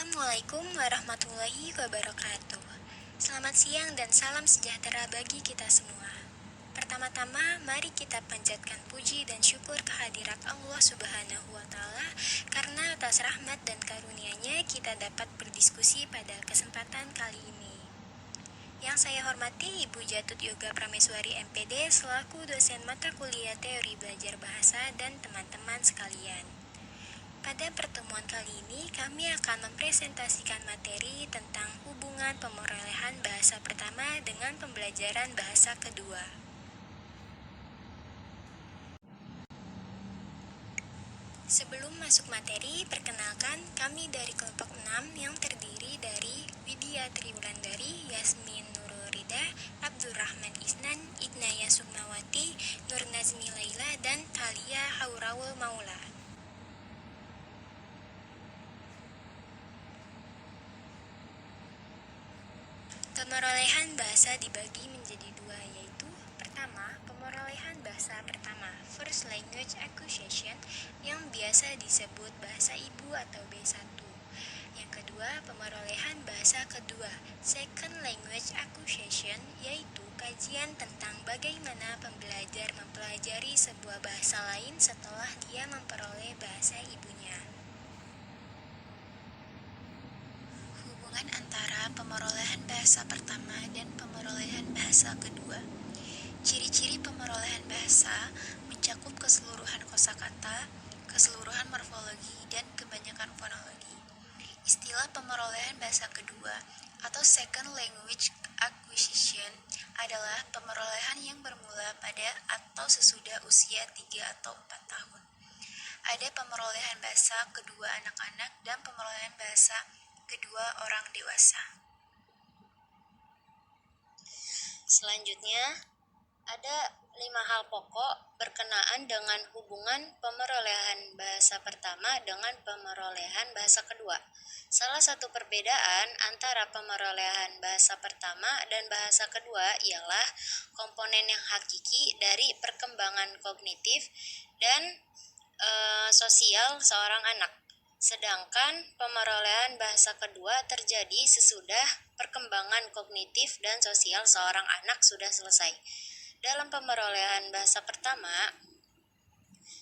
Assalamualaikum warahmatullahi wabarakatuh. Selamat siang dan salam sejahtera bagi kita semua. Pertama-tama, mari kita panjatkan puji dan syukur kehadirat Allah Subhanahu wa Ta'ala, karena atas rahmat dan karunia-Nya kita dapat berdiskusi pada kesempatan kali ini. Yang saya hormati Ibu Jatut Yoga Prameswari MPD selaku dosen mata kuliah teori belajar bahasa dan teman-teman sekalian. Pada pertemuan kali ini, kami akan mempresentasikan materi tentang hubungan pemerolehan bahasa pertama dengan pembelajaran bahasa kedua. Sebelum masuk materi, perkenalkan kami dari kelompok 6 yang terdiri dari Widya Triwulandari, Yasmin Nurulrida, Abdurrahman Isnan, Ignaya Sukmawati, Nur Nazmi Laila, dan Thalia Haurawul Maula. Pemerolehan bahasa dibagi menjadi dua, yaitu pertama, pemerolehan bahasa pertama, First Language Acquisition, yang biasa disebut bahasa ibu atau B1. Yang kedua, pemerolehan bahasa kedua, Second Language Acquisition, yaitu kajian tentang bagaimana pembelajar mempelajari sebuah bahasa lain setelah dia memperoleh bahasa ibunya. Antara pemerolehan bahasa pertama dan pemerolehan bahasa kedua. Ciri-ciri pemerolehan bahasa mencakup keseluruhan kosakata, keseluruhan morfologi, dan kebanyakan fonologi. Istilah pemerolehan bahasa kedua atau second language acquisition adalah pemerolehan yang bermula pada atau sesudah usia 3 atau 4 tahun. Ada pemerolehan bahasa kedua anak-anak dan pemerolehan bahasa kedua orang dewasa. Selanjutnya, ada 5 hal pokok berkenaan dengan hubungan pemerolehan bahasa pertama dengan pemerolehan bahasa kedua. Salah satu perbedaan antara pemerolehan bahasa pertama dan bahasa kedua ialah komponen yang hakiki dari perkembangan kognitif dan sosial seorang anak. Sedangkan pemerolehan bahasa kedua terjadi sesudah perkembangan kognitif dan sosial seorang anak sudah selesai. Dalam pemerolehan bahasa pertama,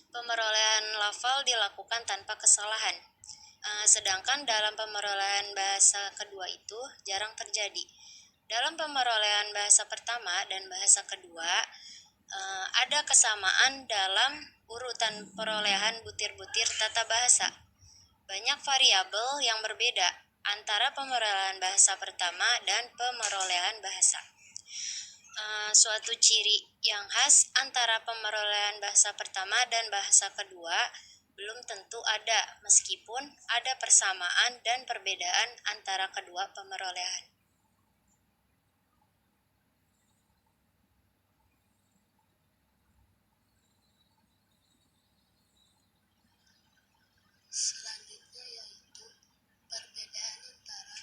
pemerolehan lafal dilakukan tanpa kesalahan. Sedangkan dalam pemerolehan bahasa kedua itu jarang terjadi. Dalam pemerolehan bahasa pertama dan bahasa kedua, ada kesamaan dalam urutan perolehan butir-butir tata bahasa. Banyak variabel yang berbeda antara pemerolehan bahasa pertama dan pemerolehan bahasa. Suatu ciri yang khas antara pemerolehan bahasa pertama dan bahasa kedua belum tentu ada, meskipun ada persamaan dan perbedaan antara kedua pemerolehan. Selanjutnya yaitu perbedaan antara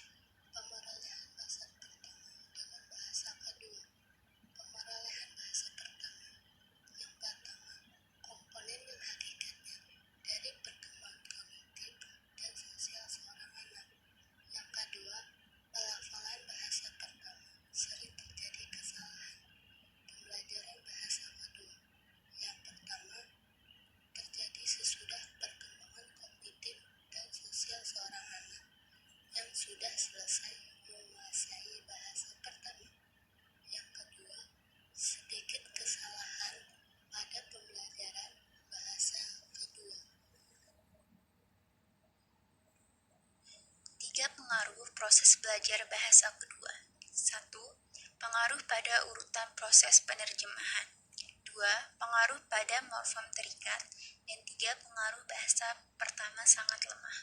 pemerolehan bahasa pertama dengan bahasa kedua. Pemerolehan bahasa pertama, yang pertama, komponen yang hakikatnya dari perkembangan kognitif dan sosial seorang anak. Yang kedua, pelafalan bahasa pertama, sering terjadi kesalahan. Pembelajaran bahasa kedua, yang pertama, terjadi sesudah perkembangan kognitif dan sosial seorang anak yang sudah selesai menguasai bahasa pertama. Yang kedua, sedikit kesalahan pada pembelajaran bahasa kedua. 3 pengaruh proses belajar bahasa kedua. 1. Pengaruh pada urutan proses penerjemahan. 2. Pengaruh pada morfem terikat. Dan 3. Pengaruh bahasa pertama sangat lemah.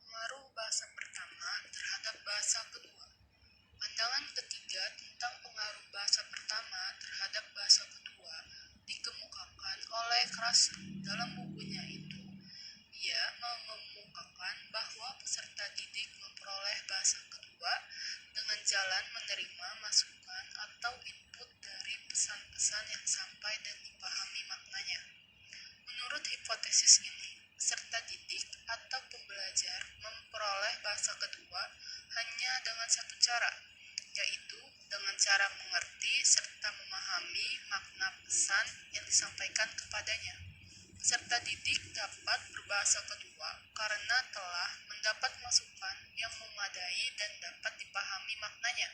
Pengaruh bahasa pertama terhadap bahasa kedua. Pandangan ketiga tentang pengaruh bahasa pertama terhadap bahasa kedua dikemukakan oleh Krasno dalam bukunya itu. Ia mengemukakan bahwa peserta didik memperoleh bahasa kedua dengan jalan menerima masukan atau input dari pesan-pesan yang sampai dan dipahami maknanya. Menurut hipotesis ini, peserta pembelajar memperoleh bahasa kedua hanya dengan satu cara, yaitu dengan cara mengerti serta memahami makna pesan yang disampaikan kepadanya. Peserta didik dapat berbahasa kedua karena telah mendapat masukan yang memadai dan dapat dipahami maknanya.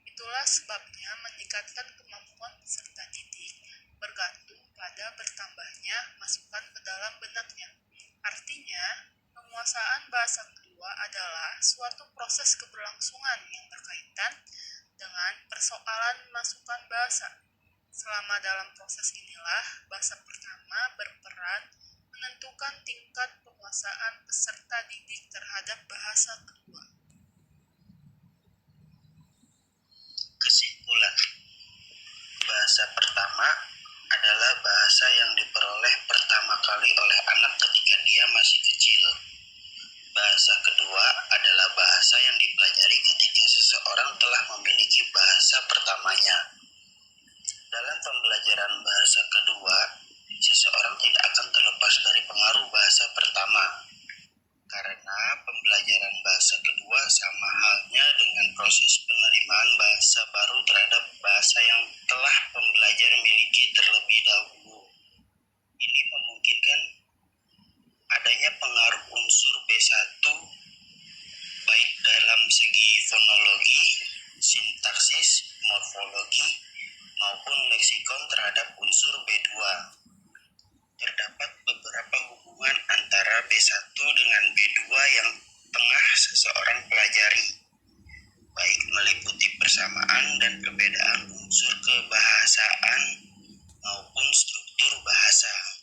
Itulah sebabnya meningkatkan kemampuan peserta didik bergantung pada bertambahnya masukan ke dalam benaknya. Artinya, penguasaan bahasa kedua adalah suatu proses keberlangsungan yang berkaitan dengan persoalan masukan bahasa. Selama dalam proses inilah, bahasa pertama berperan menentukan tingkat penguasaan peserta didik terhadap bahasa kedua. Kesimpulan, bahasa pertama adalah bahasa yang diperoleh pertama kali oleh anak ketika dia masih kecil. Bahasa kedua adalah bahasa yang dipelajari ketika seseorang telah memiliki bahasa pertamanya. Dalam pembelajaran bahasa kedua, seseorang tidak akan terlepas dari pengaruh bahasa pertama. Karena pembelajaran bahasa kedua sama halnya dengan proses penerimaan bahasa baru terhadap bahasa yang telah pembelajar miliki terlebih dahulu. Ini memungkinkan adanya pengaruh unsur B1 baik dalam segi fonologi, sintaksis, morfologi, maupun leksikon terhadap unsur B2. Terdapat beberapa hubungan antara B1 dengan B2 yang tengah seseorang pelajari, baik meliputi persamaan dan perbedaan unsur kebahasaan maupun struktur bahasa.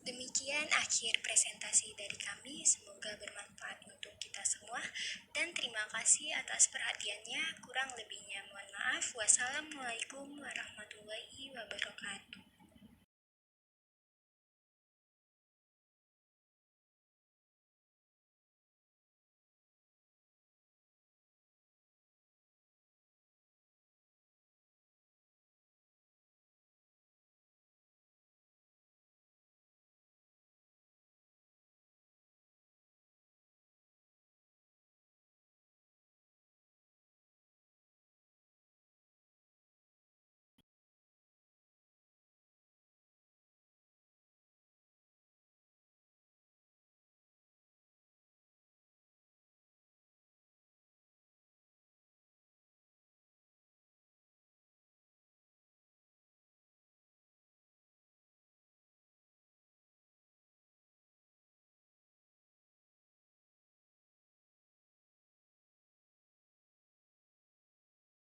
Demikian akhir presentasi dari kami, semoga bermanfaat untuk kita semua dan terima kasih atas perhatiannya. Kurang lebihnya mohon maaf. Wassalamualaikum warahmatullahi wabarakatuh.